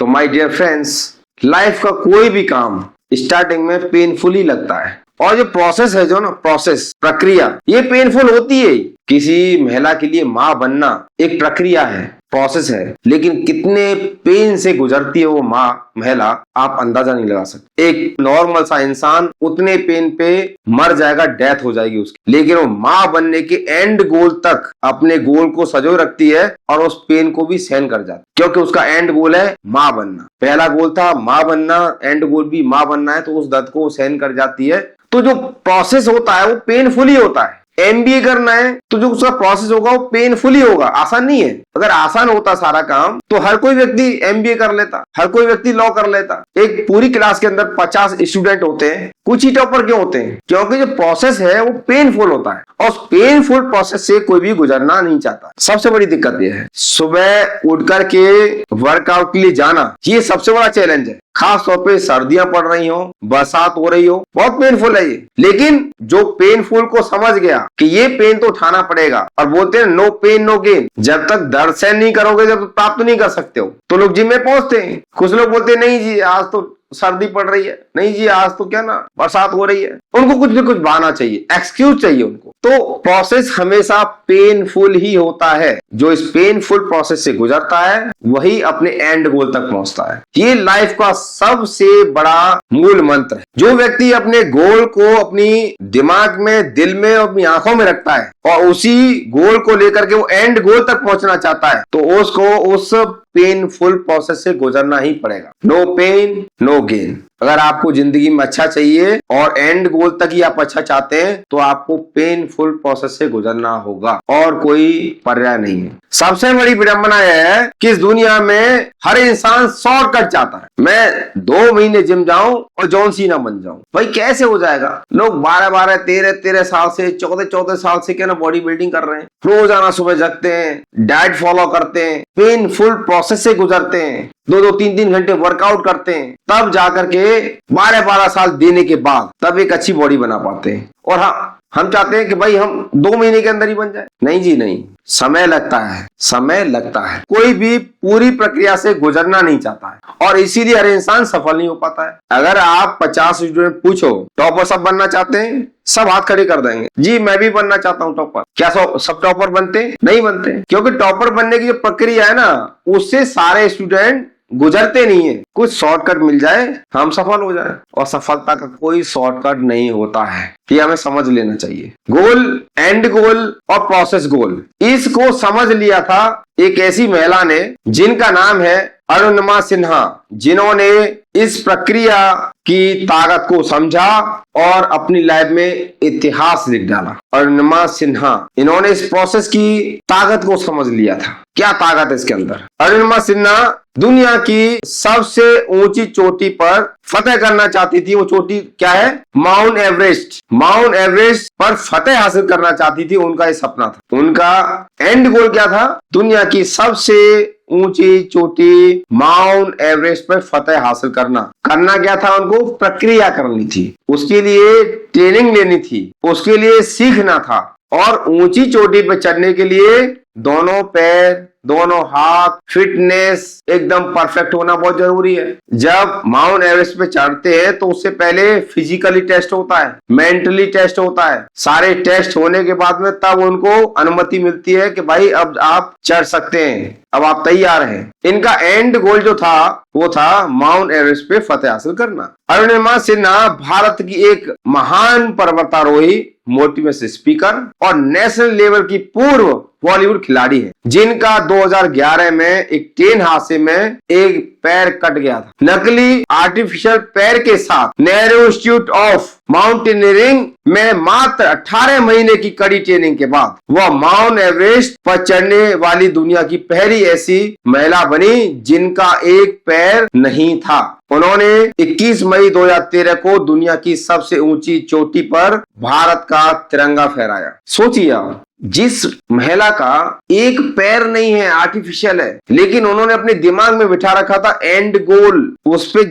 तो my dear friends, life का कोई भी काम स्टार्टिंग में पेनफुल ही लगता है, और जो प्रोसेस है, जो ना प्रोसेस प्रक्रिया, ये पेनफुल होती है। किसी महिला के लिए माँ बनना एक प्रक्रिया है, प्रोसेस है, लेकिन कितने पेन से गुजरती है वो माँ महिला, आप अंदाजा नहीं लगा सकते। एक नॉर्मल सा इंसान उतने पेन पे मर जाएगा, डेथ हो जाएगी उसकी, लेकिन वो माँ बनने के एंड गोल तक अपने गोल को सजो रखती है और उस पेन को भी सहन कर जाती है, क्योंकि उसका एंड गोल है माँ बनना। पहला गोल था माँ बनना, एंड गोल भी माँ बनना है, तो उस दर्द को सहन कर जाती है। तो जो प्रोसेस होता है वो पेनफुल ही होता है। एमबीए करना है तो जो उसका प्रोसेस होगा वो पेनफुल ही होगा, आसान नहीं है। अगर आसान होता सारा काम तो हर कोई व्यक्ति एमबीए कर लेता, हर कोई व्यक्ति लॉ कर लेता। एक पूरी क्लास के अंदर 50 स्टूडेंट होते हैं, कुछ ही टॉपर क्यों होते हैं? क्योंकि जो प्रोसेस है वो पेनफुल होता है, और पेनफुल प्रोसेस से कोई भी गुजरना नहीं चाहता। सबसे बड़ी दिक्कत यह है, सुबह उठ करके वर्कआउट के लिए जाना, ये सबसे बड़ा चैलेंज है। खास तौर पे सर्दियां पड़ रही हो, बरसात हो रही हो, बहुत पेनफुल है ये। लेकिन जो पेनफुल को समझ गया कि ये पेन तो उठाना पड़ेगा, और बोलते हैं नो पेन नो गेन, जब तक दर्द सहन नहीं करोगे जब तक प्राप्त नहीं कर सकते हो। तो लोग जिम में पहुंचते हैं, कुछ लोग बोलते हैं नहीं जी आज तो सर्दी पड़ रही है, नहीं जी आज तो क्या ना बरसात हो रही है। उनको कुछ भी कुछ बहाना चाहिए, एक्सक्यूज चाहिए उनको। तो प्रोसेस हमेशा पेनफुल ही होता है। जो इस पेनफुल प्रोसेस से गुजरता है वही अपने एंड गोल तक पहुंचता है। ये लाइफ का सबसे बड़ा मूल मंत्र है। जो व्यक्ति अपने गोल को अपनी दिमाग में, दिल में और अपनी आंखों में रखता है और उसी गोल को लेकर के वो एंड गोल तक पहुंचना चाहता है, तो उसको उस पेनफुल प्रोसेस से गुजरना ही पड़ेगा। No pain no gain. अगर आपको जिंदगी में अच्छा चाहिए और एंड गोल तक ही आप अच्छा चाहते हैं तो आपको पेनफुल प्रोसेस से गुजरना होगा, और कोई पर्याय नहीं है। सबसे बड़ी विडंबना यह है कि इस दुनिया में हर इंसान शॉर्टकट चाहता है। मैं 2 महीने जिम जाऊं और जॉन सीना बन जाऊं। भाई कैसे हो जाएगा? लोग 12-12, 13-13 साल से, 14-14 साल से क्या ना बॉडी बिल्डिंग कर रहे हैं, रोजाना सुबह जगते हैं, डाइट फॉलो करते हैं, पेनफुल प्रोसेस से गुजरते हैं, 2-2, 3-3 घंटे वर्कआउट करते हैं, तब जाकर के 12-12 साल देने के बाद तब एक अच्छी बॉडी बना पाते हैं। और हाँ, हम चाहते हैं कि भाई हम 2 महीने के अंदर ही बन जाए। नहीं जी नहीं, समय लगता है, समय लगता है। कोई भी पूरी प्रक्रिया से गुजरना नहीं चाहता है, और इसीलिए हर इंसान सफल नहीं हो पाता है। अगर आप 50 स्टूडेंट पूछो टॉपर सब बनना चाहते हैं, सब हाथ खड़े कर देंगे, जी मैं भी बनना चाहता हूँ टॉपर। क्या सब टॉपर बनते? नहीं बनते, क्योंकि टॉपर बनने की जो प्रक्रिया है ना, उससे सारे स्टूडेंट गुजरते नहीं है। कुछ शॉर्टकट मिल जाए हम सफल हो जाए, और सफलता का कोई शॉर्टकट नहीं होता है, ये हमें समझ लेना चाहिए। गोल, एंड गोल और प्रोसेस गोल, इसको समझ लिया था एक ऐसी महिला ने जिनका नाम है अरुणिमा सिन्हा, जिन्होंने इस प्रक्रिया की ताकत को समझा और अपनी लाइफ में इतिहास लिख डाला। अरुणिमा सिन्हा, इन्होंने इस प्रोसेस की ताकत को समझ लिया था। क्या ताकत है इसके अंदर? अरुणिमा सिन्हा दुनिया की सबसे ऊंची चोटी पर फतेह करना चाहती थी। वो चोटी क्या है? Mount Everest. माउंट एवरेस्ट पर फतेह हासिल करना चाहती थी, उनका ये सपना था। उनका एंड गोल क्या था? दुनिया की सबसे ऊंची चोटी माउंट एवरेस्ट पर फतेह हासिल करना। करना क्या था? उनको प्रक्रिया करनी थी, उसके लिए ट्रेनिंग लेनी थी, उसके लिए सीखना था। और ऊंची चोटी पर चढ़ने के लिए दोनों पैर, दोनों हाथ, फिटनेस एकदम परफेक्ट होना बहुत जरूरी है। जब माउंट एवरेस्ट पे चढ़ते हैं तो उससे पहले फिजिकली टेस्ट होता है, मेंटली टेस्ट होता है। सारे टेस्ट होने के बाद में तब उनको अनुमति मिलती है कि भाई अब आप चढ़ सकते हैं, अब आप तैयार हैं। इनका एंड गोल जो था वो था माउंट एवरेस्ट पे फतेह हासिल करना। अरुणिमा सिन्हा भारत की एक महान पर्वतारोही, मोटिवेशनल स्पीकर और नेशनल लेवल की पूर्व बॉलीवुड खिलाड़ी है, जिनका 2011 में एक ट्रेन हादसे में एक पैर कट गया था। नकली आर्टिफिशियल पैर के साथ नेहरू इंस्टीट्यूट ऑफ माउंटेनियरिंग में मात्र 18 महीने की कड़ी ट्रेनिंग के बाद वह माउंट एवरेस्ट पर चढ़ने वाली दुनिया की पहली ऐसी महिला बनी जिनका एक पैर नहीं था। उन्होंने 21 मई 2013 को दुनिया की सबसे ऊंची चोटी पर भारत का तिरंगा फहराया। सोचिए आप, जिस महिला का एक पैर नहीं है, आर्टिफिशियल है, लेकिन उन्होंने अपने दिमाग में बिठा रखा था एंड गोल, उस पे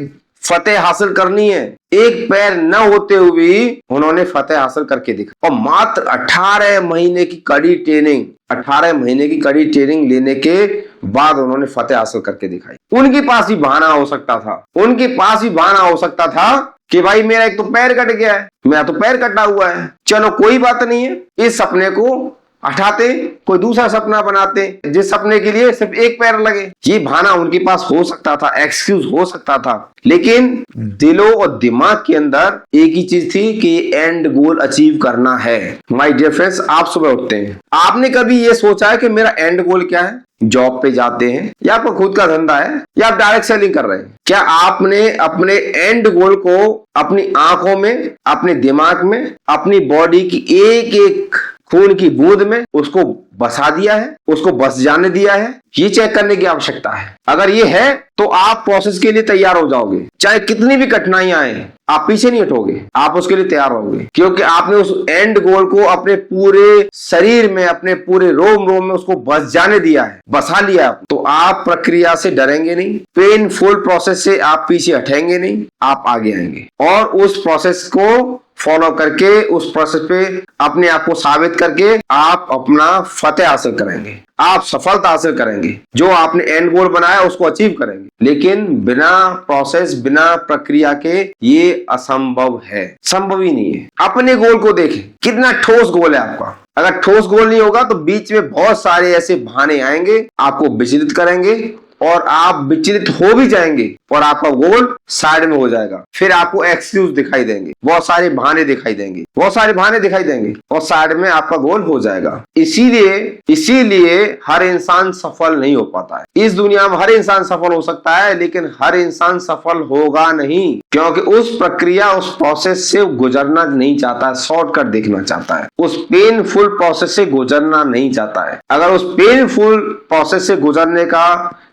फतेह हासिल करनी है। एक पैर न होते हुए उन्होंने फतेह हासिल करके दिखा, और मात्र 18 महीने की कड़ी ट्रेनिंग, 18 महीने की कड़ी ट्रेनिंग लेने के बाद उन्होंने फतेह हासिल करके दिखाई। उनके पास भी बहाना हो सकता था, उनके पास भी बहाना हो सकता था कि भाई मेरा एक तो पैर कट गया है, मेरा तो पैर कटा हुआ है, चलो कोई बात नहीं है, इस सपने को हटाते, कोई दूसरा सपना बनाते जिस सपने के लिए सिर्फ एक पैर लगे। ये बहाना उनके पास हो सकता था, एक्सक्यूज हो सकता था, लेकिन दिलों और दिमाग के अंदर एक ही चीज थी कि एंड गोल अचीव करना है। माय डियर फ्रेंड्स, आप सुबह उठते हैं, आपने कभी ये सोचा है कि मेरा एंड गोल क्या है? जॉब पे जाते हैं या आपका खुद का धंधा है या आप डायरेक्ट सेलिंग कर रहे हैं, क्या आपने अपने एंड गोल को अपनी आंखों में, अपने दिमाग में, अपनी बॉडी की एक एक खून की बूंद में उसको बसा दिया है, उसको बस जाने दिया है? ये चेक करने की आवश्यकता है। अगर ये है तो आप प्रोसेस के लिए तैयार हो जाओगे, चाहे कितनी भी कठिनाइयां आए आप पीछे नहीं हटोगे, आप उसके लिए तैयार होगे, क्योंकि आपने उस एंड गोल को अपने पूरे शरीर में, अपने पूरे रोम रोम में उसको बस जाने दिया है, बसा लिया है। तो आप प्रक्रिया से डरेंगे नहीं, पेनफुल प्रोसेस से आप पीछे हटेंगे नहीं, आप आगे आएंगे और उस प्रोसेस को फॉलो करके, उस प्रोसेस पे अपने आप को साबित करके आप अपना फतेह हासिल करेंगे, आप सफलता हासिल करेंगे, जो आपने एंड गोल बनाया उसको अचीव करेंगे। लेकिन बिना प्रोसेस, बिना प्रक्रिया के ये असंभव है, संभव ही नहीं है। अपने गोल को देखें, कितना ठोस गोल है आपका। अगर ठोस गोल नहीं होगा तो बीच में बहुत सारे ऐसे बहाने आएंगे, आपको विचलित करेंगे और आप विचलित हो भी जाएंगे और आपका गोल साइड में हो जाएगा। फिर आपको एक्सक्यूज दिखाई देंगे, बहुत सारे बहाने दिखाई देंगे, बहुत सारे बहाने दिखाई देंगे और साइड में आपका गोल हो जाएगा। इसीलिए हर इंसान सफल नहीं हो पाता है। इस दुनिया में हर इंसान सफल हो सकता है, लेकिन हर इंसान सफल होगा नहीं, क्योंकि उस प्रक्रिया, उस प्रोसेस से गुजरना नहीं चाहता है, शॉर्टकट देखना चाहता है, उस पेनफुल प्रोसेस से गुजरना नहीं चाहता है। अगर उस पेनफुल प्रोसेस से गुजरने का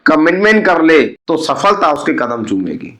कमिटमेंट कर ले तो सफलता उसके कदम चूमेगी।